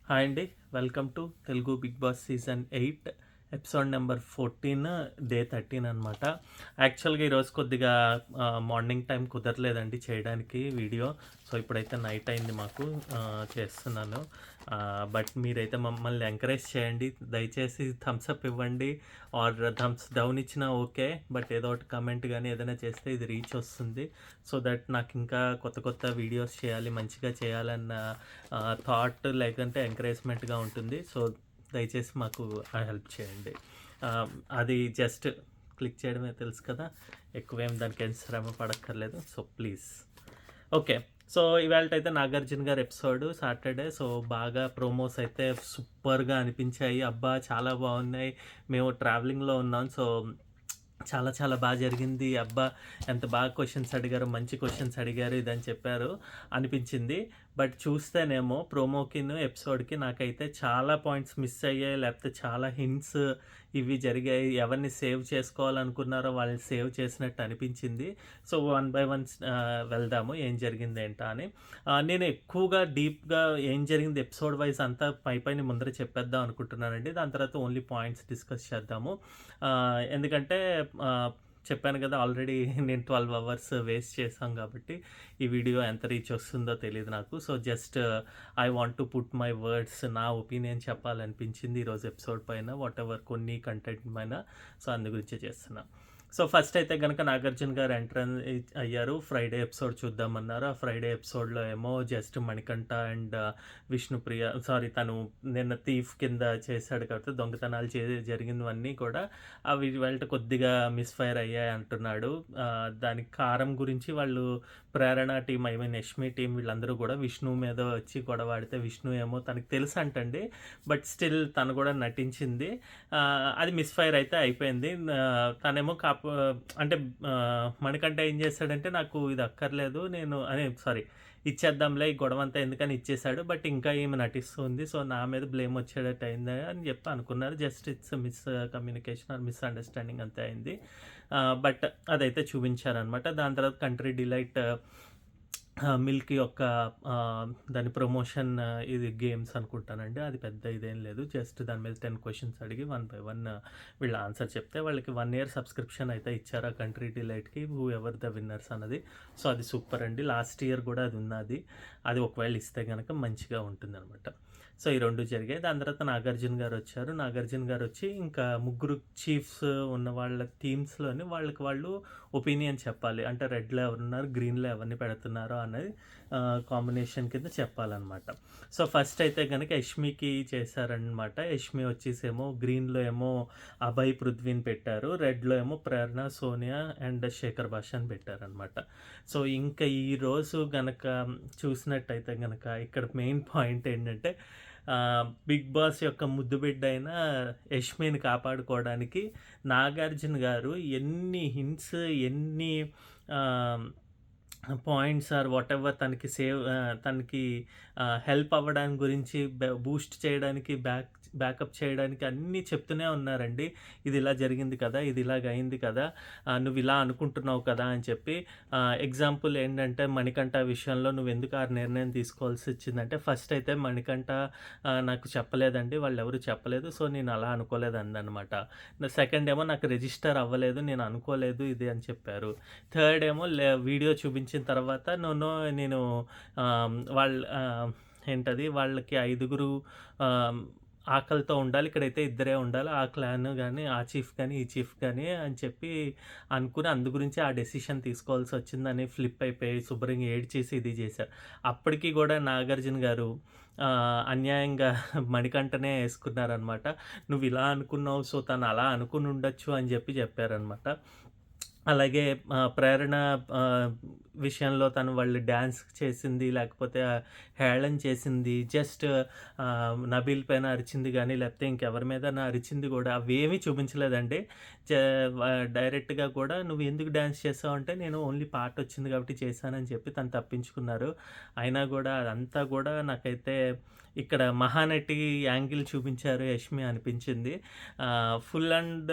Hi అండి. Welcome to Telugu Bigg Boss season 8 episode number 14 day 13 అనమాట. యాక్చువల్గా ఈరోజు కొద్దిగా మార్నింగ్ టైం కుదరలేదండి చేయడానికి వీడియో. సో ఇప్పుడైతే నైట్ అయింది మాకు, చేస్తున్నాను. బట్ మీరైతే మమ్మల్ని ఎంకరేజ్ చేయండి, దయచేసి థమ్స్ అప్ ఇవ్వండి, ఆర్ థమ్స్ డౌన్ ఇచ్చినా ఓకే. బట్ ఏదో ఒకటి కమెంట్ కానీ ఏదైనా చేస్తే ఇది రీచ్ వస్తుంది. సో దట్ నాకు ఇంకా కొత్త కొత్త వీడియోస్ చేయాలి, మంచిగా చేయాలన్న థాట్ లేకంటే ఎంకరేజ్మెంట్గా ఉంటుంది. సో దయచేసి మాకు హెల్ప్ చేయండి. అది జస్ట్ క్లిక్ చేయడమే, తెలుసు కదా, ఎక్కువేం దానికి ఏం శ్రమ పడక్కర్లేదు. So please okay. సో ఇవాళ అయితే నాగార్జున గారి ఎపిసోడ్ సాటర్డే. సో బాగా ప్రోమోస్ అయితే సూపర్గా అనిపించాయి. అబ్బా చాలా బాగున్నాయి. మేము ట్రావెలింగ్లో ఉన్నాం. సో చాలా చాలా బాగా జరిగింది. అబ్బా ఎంత బాగా క్వశ్చన్స్ అడిగారు, మంచి క్వశ్చన్స్ అడిగారు ఇదని చెప్పారు అనిపించింది. బట్ చూస్తేనేమో ప్రోమోకిను ఎపిసోడ్కి నాకైతే చాలా పాయింట్స్ మిస్ అయ్యాయి, లేకపోతే చాలా హింట్స్ ఇవి జరిగాయి. ఎవరిని సేవ్ చేసుకోవాలనుకున్నారో వాళ్ళని సేవ్ చేసినట్టు అనిపించింది. సో వన్ బై వన్ వెళ్దాము ఏం జరిగింది ఏంటా అని. నేను ఎక్కువగా డీప్గా ఏం జరిగింది ఎపిసోడ్ వైజ్ అంతా పైన ముందర చెప్పేద్దాం అనుకుంటున్నానండి. దాని తర్వాత ఓన్లీ పాయింట్స్ డిస్కస్ చేద్దాము. ఎందుకంటే చెప్పాను కదా, ఆల్రెడీ నేను 12 అవర్స్ వేస్ట్ చేశాం కాబట్టి ఈ వీడియో ఎంత రీచ్ వస్తుందో తెలియదు నాకు. So just I want to put my words, నా ఒపీనియన్ చెప్పాలనిపించింది ఈరోజు ఎపిసోడ్ పైన, వాట్ ఎవర్ కొన్ని కంటెంట్ పైన. సో అందు గురించే చేస్తున్నా. సో ఫస్ట్ అయితే కనుక నాగార్జున గారు ఎంటర్ అయ్యారు. ఫ్రైడే ఎపిసోడ్ చూద్దామన్నారు. ఆ ఫ్రైడే ఎపిసోడ్లో ఏమో just Manikanta and Vishnupriya, sorry తను నిన్న థీఫ్ కింద చేశాడు కాబట్టి దొంగతనాలు జరిగినవన్నీ కూడా అవి వాళ్ళ కొద్దిగా మిస్ఫైర్ అయ్యాయి అంటున్నాడు. దానికి కారం గురించి వాళ్ళు Prerana team, I mean Yashmi team, వీళ్ళందరూ కూడా విష్ణు మీద వచ్చి గొడవాడితే విష్ణు ఏమో తనకు తెలుసు అంటండి, బట్ స్టిల్ తను కూడా నటించింది. అది మిస్ఫైర్ అయితే అయిపోయింది. తనేమో అంటే మణికంఠ ఏం చేస్తాడంటే నాకు ఇది అక్కర్లేదు, నేను అనే సారీ ఇచ్చేద్దాంలే ఈ గొడవ అంతా ఎందుకని ఇచ్చేసాడు. బట్ ఇంకా ఈమె నటిస్తుంది, సో నా మీద బ్లేమ్ వచ్చేటట్టు అయింది అని చెప్పి అనుకున్నారు. Just it's miss communication or miss understanding అంతే అయింది. బట్ అదైతే చూపించారనమాట. దాని తర్వాత కంట్రీ డిలైట్ మిల్క్ యొక్క దాని ప్రమోషన్, ఇది గేమ్స్ అనుకుంటానండి. అది పెద్ద ఇదేం లేదు, జస్ట్ దాని మీద 10 క్వశ్చన్స్ అడిగి 1 by 1 వీళ్ళు ఆన్సర్ చెప్తే వాళ్ళకి 1 year సబ్స్క్రిప్షన్ అయితే ఇచ్చారు ఆ కంట్రీ డిలైట్కి, హూ ఎవర్ ద విన్నర్స్ అన్నది. సో అది సూపర్ అండి. లాస్ట్ ఇయర్ కూడా అది ఉన్నది. అది ఒకవేళ ఇస్తే కనుక మంచిగా ఉంటుంది అనమాట. సో ఈ రెండు జరిగాయి. దాని తర్వాత నాగార్జున గారు వచ్చారు. నాగార్జున గారు వచ్చి ఇంకా ముగ్గురు చీఫ్స్ ఉన్న వాళ్ళ టీమ్స్లోని వాళ్ళకి వాళ్ళు ఒపీనియన్ చెప్పాలి. అంటే రెడ్లో ఎవరున్నారు, గ్రీన్లో ఎవరిని పెడుతున్నారో అనేది కాంబినేషన్ కింద చెప్పాలన్నమాట. సో ఫస్ట్ అయితే కనుక యష్మికి చేశారనమాట. యష్మి వచ్చేసేమో గ్రీన్లో ఏమో అభయ్ పృథ్వీని పెట్టారు, రెడ్లో ఏమో ప్రేరణ, సోనియా అండ్ శేఖర్ భాషని పెట్టారనమాట. సో ఇంకా ఈరోజు గనక చూసినట్టయితే కనుక ఇక్కడ మెయిన్ పాయింట్ ఏంటంటే, బిగ్ బాస్ యొక్క ముద్దుబిడ్డ అయిన యష్మిని కాపాడుకోవడానికి నాగార్జున గారు ఎన్ని హింట్స్, ఎన్ని పాయింట్స్ ఆర్ వాట్ ఎవర్ తనకి తనకి హెల్ప్ అవ్వడానికి గురించి, బూస్ట్ చేయడానికి, బ్యాకప్ చేయడానికి అన్నీ చెప్తూనే ఉన్నారండి. ఇది ఇలా జరిగింది కదా, ఇది ఇలాగ అయింది కదా, నువ్వు ఇలా అనుకుంటున్నావు కదా అని చెప్పి. ఎగ్జాంపుల్ ఏంటంటే మణికంఠ విషయంలో నువ్వు ఎందుకు ఆ నిర్ణయం తీసుకోవాల్సి వచ్చిందంటే, ఫస్ట్ అయితే మణికంఠ నాకు చెప్పలేదండి, వాళ్ళు ఎవరు చెప్పలేదు, సో నేను అలా అనుకోలేదు అందనమాట. సెకండ్ ఏమో నాకు రిజిస్టర్ అవ్వలేదు, నేను అనుకోలేదు ఇది అని చెప్పారు. థర్డ్ ఏమో వీడియో చూపించిన తర్వాత నేను వాళ్ళ ఏంటది వాళ్ళకి 5 ఆకలితో ఉండాలి, ఇక్కడైతే 2 ఉండాలి, ఆ క్లాన్ కానీ, ఆ చీఫ్ కానీ, ఈ చీఫ్ కానీ అని చెప్పి అనుకుని అందు గురించి ఆ డెసిషన్ తీసుకోవాల్సి వచ్చిందని ఫ్లిప్ అయిపోయి శుభ్రంగా ఏడ్చేసి ఇది చేశారు. అప్పటికి కూడా నాగార్జున గారు అన్యాయంగా మణికంఠనే వేసుకున్నారనమాట. నువ్వు ఇలా అనుకున్నావు, సో తను అలా అనుకుని ఉండొచ్చు అని చెప్పారనమాట. అలాగే ప్రేరణ విషయంలో తను వాళ్ళు డ్యాన్స్ చేసింది, లేకపోతే హేళన చేసింది, జస్ట్ నబీల్ పైన అరిచింది కానీ, లేకపోతే ఇంకెవరి మీద అరిచింది కూడా అవేమీ చూపించలేదండి. డైరెక్ట్గా కూడా నువ్వు ఎందుకు డ్యాన్స్ చేసావు అంటే, నేను ఓన్లీ పాట వచ్చింది కాబట్టి చేశానని చెప్పి తను తప్పించుకున్నారు. అయినా కూడా అదంతా కూడా నాకైతే ఇక్కడ మహానటి యాంగిల్ చూపించారు యష్మి అనిపించింది. ఫుల్ అండ్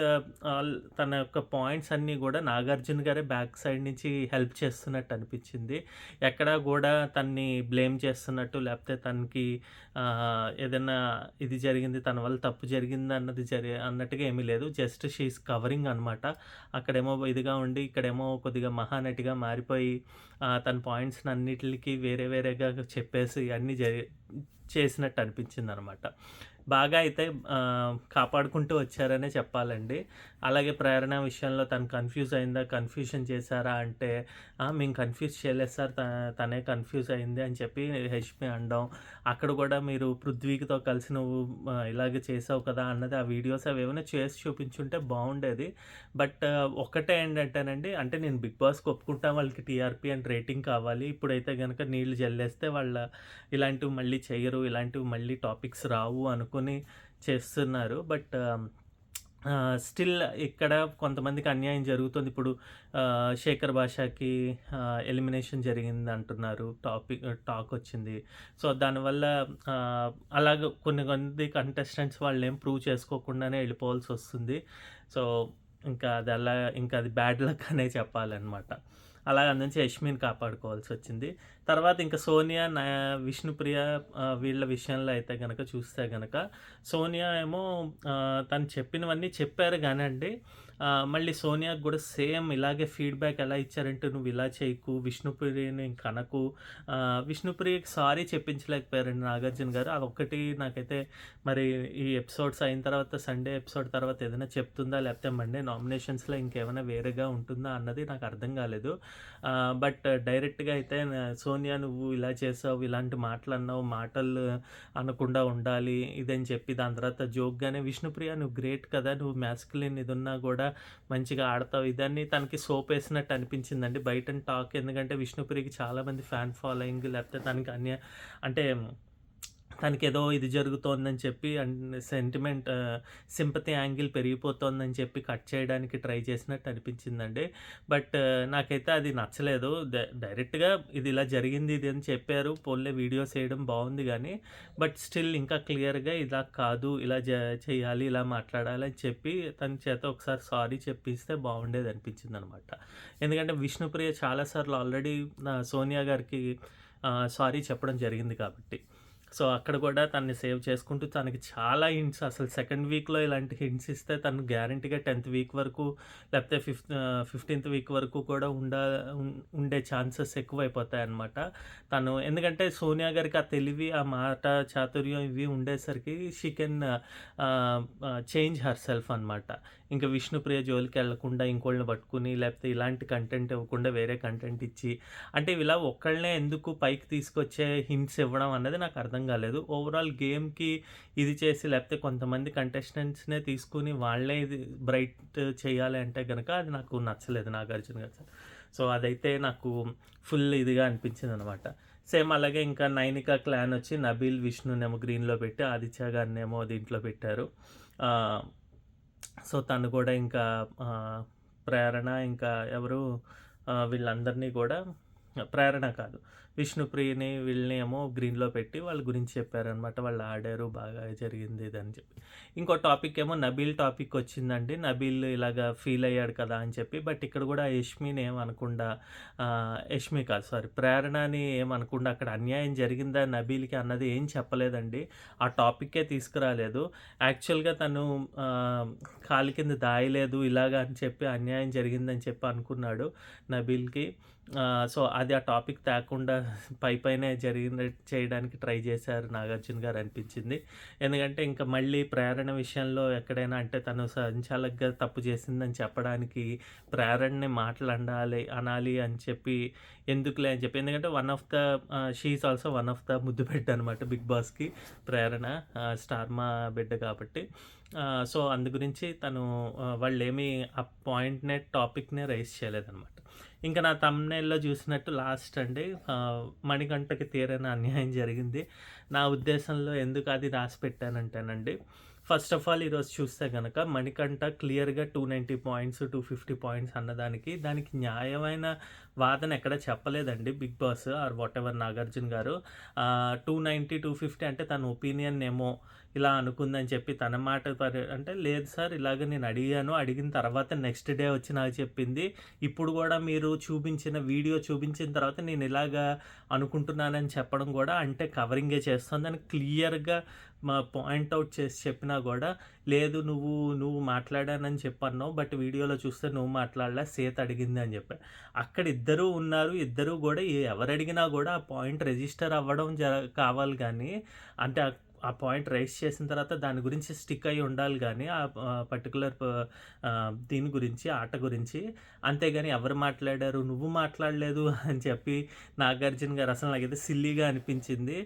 ఆల్ తన యొక్క పాయింట్స్ అన్నీ కూడా నాగార్జున గారే బ్యాక్ సైడ్ నుంచి హెల్ప్ చేస్తున్నట్టు అనిపించింది. ఎక్కడా గూడా తనని బ్లేమ్ చేస్తున్నట్టు లేకపోతే తనకి ఏదన్నా ఇది జరిగింది, తన వల్ల తప్పు జరిగింది అన్నట్టుగా ఏమీ లేదు. జస్ట్ షీ ఈస్ కవరింగ్ అనమాట. అక్కడేమో ఇదిగా ఉండి, ఇక్కడేమో కొద్దిగా మహానటిగా మారిపోయి తన పాయింట్స్‌ని అన్నిట్లికి వేరే వేరేగా చెప్పేసి అన్నీ చేసినట్టు అనిపించిందనమాట. బాగా అయితే కాపాడుకుంటూ వచ్చారనే చెప్పాలండి. అలాగే ప్రేరణ విషయంలో తను కన్‌ఫ్యూజ్ అయిందా? కన్‌ఫ్యూషన్ చేశారా? అంటే మేము కన్‌ఫ్యూజ్ చేయలేదు సార్. తనే కన్‌ఫ్యూజ్ అయింది అని చెప్పి హెష్మి అనడం. అక్కడ కూడా మీరు పృథ్వీతో కలిసి నువ్వు ఇలాగే చేసావు కదా అన్నది ఆ వీడియోస్ అవేమైనా చేసి చూపించుంటే బాగుండేది. బట్ ఒక్కటే ఏంటంటేనండి, అంటే నేను బిగ్ బాస్‌కి ఒప్పుకుంటా, వాళ్ళకి టీఆర్పీ అండ్ రేటింగ్ కావాలి. ఇప్పుడైతే గనక నీళ్లు జల్లేస్తే ఇలాంటివి మళ్ళీ చెయ్యరు, ఇలాంటివి మళ్ళీ టాపిక్స్ రావు అనుకుని చేస్తున్నారు. బట్ స్టిల్ ఇక్కడ కొంతమందికి అన్యాయం జరుగుతుంది. ఇప్పుడు శేఖర్ భాషకి ఎలిమినేషన్ జరిగింది అంటున్నారు. టాక్ వచ్చింది. సో దానివల్ల అలాగ కొన్ని మంది కంటెస్టెంట్స్ వాళ్ళేం ప్రూవ్ చేసుకోకుండానే వెళ్ళిపోవాల్సి వస్తుంది. సో ఇంకా అది బ్యాడ్ లక్ అనే చెప్పాలన్నమాట. అలాగ అందుంచి యష్మిని కాపాడుకోవాల్సి వచ్చింది. తర్వాత ఇంకా సోనియా, విష్ణుప్రియ వీళ్ళ విషయంలో అయితే గనక చూస్తే గనక, సోనియా ఏమో తను చెప్పినవన్నీ చెప్పారు గానండి, మళ్ళీ సోనియాకి కూడా సేమ్ ఇలాగే ఫీడ్‌బ్యాక్ ఎలా ఇచ్చారంటే, "నువ్వు ఇలా చేయకు, విష్ణుప్రియని కనకు." విష్ణుప్రియకి సారీ చెప్పించలేకపోయారండి నాగార్జున గారు. అదొక్కటి నాకైతే మరి ఈ ఎపిసోడ్స్ అయిన తర్వాత, సండే ఎపిసోడ్ తర్వాత ఏదైనా చెప్తుందా? లేకపోతే మండే నామినేషన్స్‌లో ఇంకేమైనా వేరేగా ఉంటుందా అన్నది నాకు అర్థం కాలేదు. బట్ డైరెక్ట్‌గా అయితే సోనియా నువ్వు ఇలా చేసావు, ఇలాంటి మాటలన్నావు, మాటలు అనకుండా ఉండాలి ఇదని చెప్పి, దాని తర్వాత జోక్‌గానే విష్ణుప్రియ నువ్వు గ్రేట్ కదా! నువ్వు మాస్కులిన్ ఇదున్నా కూడా మంచిగా ఆడతావు, ఇదన్నీ తనకి సోపేసినట్టు అనిపించిందండి. బయట టాక్ ఎందుకంటే విష్ణుప్రియకి చాలామంది ఫ్యాన్ ఫాలోయింగ్, లేకపోతే తనకి అంటే తనకేదో ఇది జరుగుతోందని చెప్పి సెంటిమెంట్ సింపతి యాంగిల్ పెరిగిపోతోందని చెప్పి కట్ చేయడానికి ట్రై చేసినట్టు అనిపించిందండి. బట్ నాకైతే అది నచ్చలేదు. డైరెక్ట్‌గా ఇది ఇలా జరిగింది ఇది అని చెప్పారు. పోన్లే వీడియోస్ చేయడం బాగుంది గానీ, బట్ స్టిల్ ఇంకా క్లియర్‌గా ఇలా కాదు, ఇలా చేయాలి, ఇలా మాట్లాడాలి అని చెప్పి తన చేత ఒకసారి సారీ చెప్పిస్తే బాగుండేది అనిపించిందనమాట. ఎందుకంటే విష్ణుప్రియ చాలా సార్లు ఆల్రెడీ సోనియా గారికి సారీ చెప్పడం జరిగింది కాబట్టి. సో అక్కడ కూడా తనని సేవ్ చేసుకుంటూ తనకి చాలా హింట్స్, అసలు సెకండ్ వీక్‌లో ఇలాంటి హింట్స్ ఇస్తే తను గ్యారంటీగా 10థ్ వీక్ వరకు, లేకపోతే 15థ్ వీక్ వరకు కూడా ఉండే ఛాన్సెస్ ఎక్కువైపోతాయన్నమాట. తను ఎందుకంటే సోనియా గారికి ఆ తెలివి, ఆ మాట చాతుర్యం ఇవి ఉండేసరికి she can change her self అనమాట. ఇంకా విష్ణుప్రియ జోలికి వెళ్ళకుండా ఇంకోళ్ళని పట్టుకుని, లేకపోతే ఇలాంటి కంటెంట్ ఇవ్వకుండా వేరే కంటెంట్ ఇచ్చి, అంటే ఇలా ఒక్కళ్ళనే ఎందుకు పైకి తీసుకొచ్చే హింట్స్ ఇవ్వడం అన్నది నాకు అర్థం కాలేదు. ఓవరాల్ గేమ్‌కి ఇది చేసి, లేకపోతే కొంతమంది కంటెస్టెంట్స్‌నే తీసుకొని వాళ్ళే ఇది బ్రైట్ చేయాలి అంటే గనక అది నాకు నచ్చలేదు నాగార్జున గారు. సో అదైతే నాకు ఫుల్ ఇదిగా అనిపించిందనమాట. సేమ్ అలాగే ఇంకా నైనిక క్లాన్ వచ్చి నబీల్, విష్ణునేమో గ్రీన్‌లో పెట్టి, ఆదిత్య గారినేమో దీంట్లో పెట్టారు. సో తను కూడా ఇంకా ప్రేరణ, ఇంకా ఎవరు వీళ్ళందరినీ కూడా, ప్రేరణ కాదు విష్ణుప్రియని వీళ్ళని ఏమో గ్రీన్‌లో పెట్టి వాళ్ళ గురించి చెప్పారనమాట. వాళ్ళు ఆడారు, బాగా జరిగింది ఇదని చెప్పి. ఇంకో టాపిక్ ఏమో నబీల్ టాపిక్ వచ్చిందండి. నబీల్ ఇలాగా ఫీల్ అయ్యాడు కదా అని చెప్పి. బట్ ఇక్కడ కూడా యష్మిని ఏమనకుండా, యష్మి కాదు సారీ, ప్రేరణని ఏమనకుండా అక్కడ అన్యాయం జరిగిందా నబీల్‌కి అన్నది ఏం చెప్పలేదండి. ఆ టాపిక్కే తీసుకురాలేదు. యాక్చువల్‌గా తను కాలి కింద దాయలేదు ఇలాగా అని చెప్పి, అన్యాయం జరిగిందని చెప్పి అనుకున్నాడు నబీల్‌కి. సో అది ఆ టాపిక్ తేకుండా పైనే జరిగినట్టు చేయడానికి ట్రై చేశారు నాగార్జున గారు అనిపించింది. ఎందుకంటే ఇంకా మళ్ళీ ప్రేరణ విషయంలో ఎక్కడైనా, అంటే తను సంచాలకుగా తప్పు చేసిందని చెప్పడానికి ప్రేరణని అనాలి అని చెప్పి, ఎందుకులే అని చెప్పి. ఎందుకంటే she is also one of the ముద్దు బిడ్డ అనమాట బిగ్ బాస్‌కి ప్రేరణ, స్టార్మా బిడ్డ కాబట్టి. సో అందు గురించి తను వాళ్ళేమీ ఆ టాపిక్‌నే రైజ్ చేయలేదనమాట. ఇంకా నా థంబ్‌నెయిల్‌లో చూసినట్టు లాస్ట్ అండి, మణికంఠకి తీరని అన్యాయం జరిగింది. నా ఉద్దేశంలో ఎందుకు అది రాసి పెట్టానంటేనండి, ఫస్ట్ ఆఫ్ ఆల్ ఈరోజు చూస్తే గనక మణికంఠ క్లియర్‌గా 290 పాయింట్స్, 250 పాయింట్స్ అన్నదానికి దానికి న్యాయమైన వాదన ఎక్కడ చెప్పలేదండి Bigg Boss or whatever Nagarjuna గారు. 290, 250 అంటే తన ఒపీనియన్ ఏమో ఇలా అనుకుందని చెప్పి తన మాట అంటే లేదు సార్ ఇలాగ నేను అడిగాను. అడిగిన తర్వాత నెక్స్ట్ డే వచ్చి నాకు చెప్పింది. ఇప్పుడు గూడా మీరు చూపించిన వీడియో చూపించిన తర్వాత నేను ఇలాగా అనుకుంటున్నానని చెప్పడం గూడా అంటే కవరింగే చేస్తుందని క్లియర్‌గా పాయింట్ ఔట్ చేసి చెప్పినా గూడా, లేదు నువ్వు మాట్లాడానని చెప్పన్నావు. బట్ వీడియోలో చూస్తే నువ్వు మాట్లాడలా. సేత్ అడిగింది అని చెప్పా. అక్కడ ఇద్దరు ఉన్నారు. ఇద్దరు గూడా ఎవరడిగినా గూడా ఆ పాయింట్ రిజిస్టర్ అవ్వడం కావాలి గానీ, అంటే ఆ పాయింట్ రైజ్ చేసిన తర్వాత దాని గురించి స్టిక్ అయ్యి ఉండాలి గానీ, పర్టిక్యులర్ దీని గురించి, ఆట గురించి. అంతేగాని ఎవరు మాట్లాడారు, నువ్వు మాట్లాడలేదు అని చెప్పి నాగార్జున గారు అసలు నాకైతే సిల్లీగా అనిపించింది.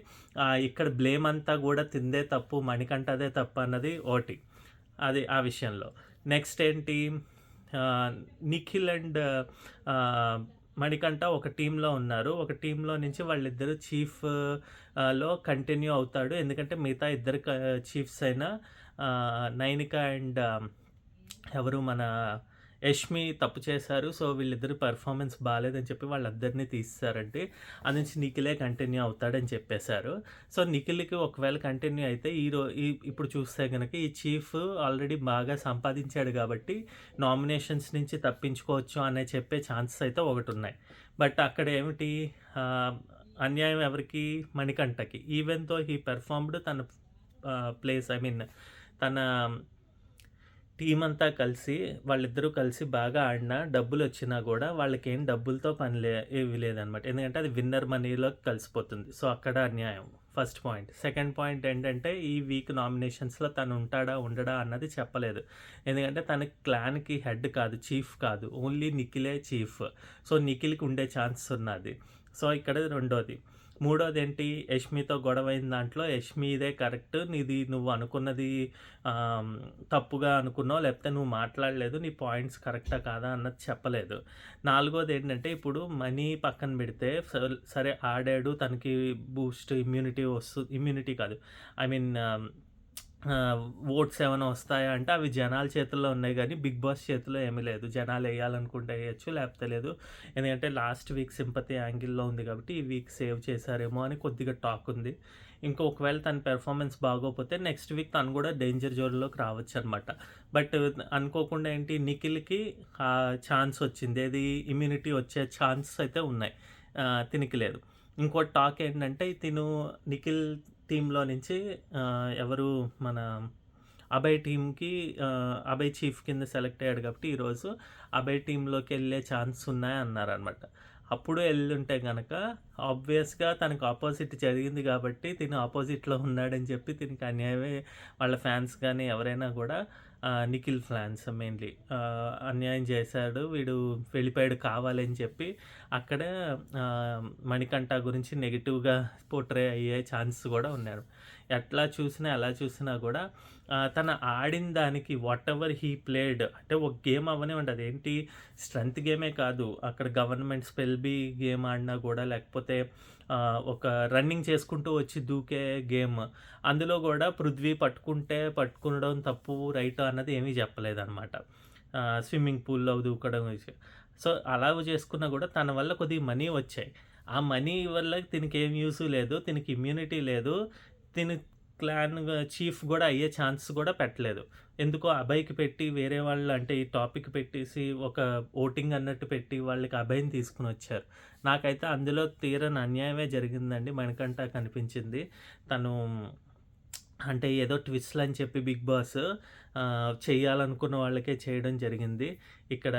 ఇక్కడ బ్లేమ్ అంతా గూడా తిందే తప్పు, మణికంఠదే తప్పు అన్నది ఒకటి. అది ఆ విషయంలో. నెక్స్ట్ ఏంటి, నిఖిల్ అండ్ మణికంఠ ఒక టీమ్‌లో ఉన్నారు. ఒక టీమ్‌లో నుంచి వాళ్ళిద్దరూ లో కంటిన్యూ అవుతాడు. ఎందుకంటే మిగతా ఇద్దరు చీఫ్స్ అయిన నైనిక అండ్ ఎవరు మన యష్మి తప్పు చేశారు. సో, వీళ్ళిద్దరు పెర్ఫార్మెన్స్ బాలేదని చెప్పి వాళ్ళిద్దరిని తీసేసారండి. అది నుంచి నిఖిలే కంటిన్యూ అవుతాడని చెప్పేశారు. సో, నిఖిల్‌కి ఒకవేళ కంటిన్యూ అయితే ఇప్పుడు చూస్తే గనక ఈ చీఫ్ ఆల్రెడీ బాగా సంపాదించాడు కాబట్టి నామినేషన్స్ నుంచి తప్పించుకోవచ్చు అనే చెప్పే ఛాన్సెస్ అయితే ఒకటున్నాయి. బట్ అక్కడ ఏమిటి అన్యాయం ఎవరికి? మణికంఠకి. ఈవెన్ దో హీ పెర్ఫార్మ్డ్ తన ప్లేస్ ఐ మీన్ తన టీమ్ అంతా కలిసి వాళ్ళిద్దరూ కలిసి బాగా ఆడినా, డబ్బులొచ్చినా గూడా వాళ్ళకేం డబ్బులతో ఏవి లేదనమాట. ఎందుకంటే అది విన్నర్ మనీలోకి కలిసిపోతుంది. సో, అక్కడ అన్యాయం ఫస్ట్ పాయింట్. సెకండ్ పాయింట్ ఏంటంటే ఈ వీక్ నామినేషన్స్‌లో తను ఉంటాడా, ఉండడా అన్నది చెప్పలేదు. ఎందుకంటే తన క్లాన్‌కి హెడ్ కాదు, చీఫ్ కాదు. ఓన్లీ నిఖిలే చీఫ్. సో, నిఖిల్‌కి ఉండే ఛాన్స్ ఉన్నది. సో, ఇక్కడ రెండోది. మూడోదేంటి, యష్మితో గొడవైన దాంట్లో యష్మిదే కరెక్ట్. నువ్వు అనుకున్నది తప్పుగా అనుకున్నావు, లేకపోతే నువ్వు మాట్లాడలేదు, నీ పాయింట్స్ కరెక్టా కాదా అన్నది చెప్పలేదు. నాలుగోదేంటంటే ఇప్పుడు మనీ పక్కన పెడితే సరే ఆడాడు, తనకి బూస్ట్ ఇమ్యూనిటీ కాదు. ఐ మీన్ ఓట్స్ ఏమైనా వస్తాయా అంటే అవి జనాల చేతుల్లో ఉన్నాయి గానీ, బిగ్ బాస్ చేతిలో ఏమీ లేదు. జనాలు ఎయ్యాలనుకుంటే ఎయచ్చు, లేకపోతే లేదు. ఎందుకంటే లాస్ట్ వీక్ సింపతి యాంగిల్‌లో ఉంది కాబట్టి, ఈ వీక్ సేవ్ చేశారేమో అని కొద్దిగా టాక్ ఉంది. ఒకవేళ తన పెర్ఫార్మెన్స్ బాగోకపోతే నెక్స్ట్ వీక్ తను కూడా డేంజర్ జోన్‌లోకి రావచ్చనమాట. బట్ అనుకోకుండా ఏంటి, నిఖిల్‌కి ఛాన్స్ వచ్చింది. ఏది ఇమ్యూనిటీ వచ్చే ఛాన్సెస్ అయితే ఉన్నాయి. తినికి లేదు. ఇంకో టాక్ ఏంటంటే నిఖిల్ టీమ్‌లో నుంచి ఎవరు మన అభయ్ టీమ్‌కి అభయ్ చీఫ్ కింద సెలెక్ట్ అయ్యాడు కాబట్టి ఈరోజు అభయ్ టీమ్‌లోకెళ్ళే ఛాన్స్ ఉన్నాయన్నారనమాట. అప్పుడు ఎళ్ళుంటే గనక ఆబ్వియస్‌గా తనకు అపోజిట్ జరిగింది కాబట్టి తిను అపోజిట్‌లో ఉన్నాడని చెప్పి తినకి అన్యాయమే. వాళ్ళ ఫ్యాన్స్ గానీ ఎవరైనా గూడా నిఖిల్ ఫ్యాన్స్ మెయిన్‌లీ అన్యాయం చేశాడు, వీడు వెళ్ళిపోయాడు కావాలని చెప్పి అక్కడ మణికంఠ గురించి నెగెటివ్‌గా పోర్ట్రే అయ్యే ఛాన్సెస్ గూడా ఉన్నాయి. ఎట్లా చూసినా ఎలా చూసినా గూడా తను ఆడిన దానికి వాటెవర్ హీ ప్లేడ్ అంటే ఒక గేమ్ అవ్వనివ్వండి, అదేంటి స్ట్రెంత్ గేమే కాదు. అక్కడ గవర్నమెంట్ స్పెల్ బీ గేమ్ ఆడినా గూడా, లేకపోతే ఒక రన్నింగ్ చేసుకుంటూ వచ్చి దూకే గేమ్. అందులో గూడా పృథ్వీ పట్టుకునడం తప్పు, రైట్ అన్నది ఏమీ చెప్పలేదనమాట. స్విమ్మింగ్ పూల్‌లో దూకడం. సో, అలాగ చేసుకున్నా గూడా తన వల్ల కొద్దిగా మనీ వచ్చాయి. ఆ మనీ వల్ల తినకేం యూసు లేదు. తినకి ఇమ్యూనిటీ లేదు. తిను క్లాన్ చీఫ్ గూడా అయ్యే ఛాన్స్ గూడా పెట్టలేదు. ఎందుకో అభయ్‌కి పెట్టి వేరే వాళ్ళు అంటే ఈ టాపిక్ పెట్టేసి ఒక ఓటింగ్ అన్నట్టు పెట్టి వాళ్ళకి అభయ్‌ని తీసుకొనొచ్చారు. నాకైతే అందులో తీరని అన్యాయమే జరిగిందండి. మణికంఠ కనిపించింది. తను అంటే ఏదో ట్విస్ట్‌లని చెప్పి బిగ్ బాస్ చేయాలనుకున్న వాళ్ళకే చేయడం జరిగింది. ఇక్కడ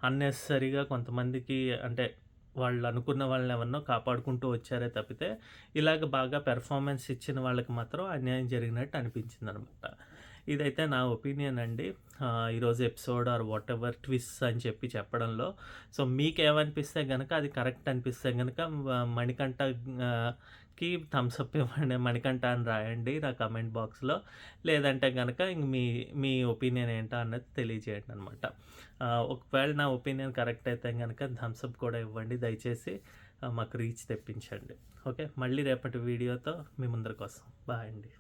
అన్నెసెసరీగా కొంతమందికి అంటే వాళ్ళు అనుకున్న వాళ్ళని ఎవరినో కాపాడుకుంటూ వచ్చారే తప్పితే, ఇలాగ బాగా పెర్ఫార్మెన్స్ ఇచ్చిన వాళ్ళకి మాత్రం అన్యాయం జరిగినట్టు అనిపించిందనమాట. ఇదైతే నా ఒపీనియన్ అండి. ఈరోజు ఎపిసోడ్ ఆర్ వాటెవర్ ట్విస్ట్ అని చెప్పి చెప్పడంలో. సో, మీకేమనిపిస్తే గనక అది కరెక్ట్ అనిపిస్తే గనక మణికంఠ వీడియోకి థమ్స్ అప్ ఇవ్వండి మణికంఠ అని రాయండి నా కమెంట్ బాక్స్‌లో. లేదంటే గనక ఇంక మీ మీ ఒపీనియన్ ఏంటో అన్నది తెలియజేయండి అనమాట. ఒకవేళ నా ఒపీనియన్ కరెక్ట్ అయితే గనక థమ్స్ అప్ కూడా ఇవ్వండి దయచేసి. మాకు రీచ్ తెప్పించండి. ఓకే. మళ్ళీ రేపటి వీడియోతో మీ ముందరకొస్తాం. బాయ్ అండి.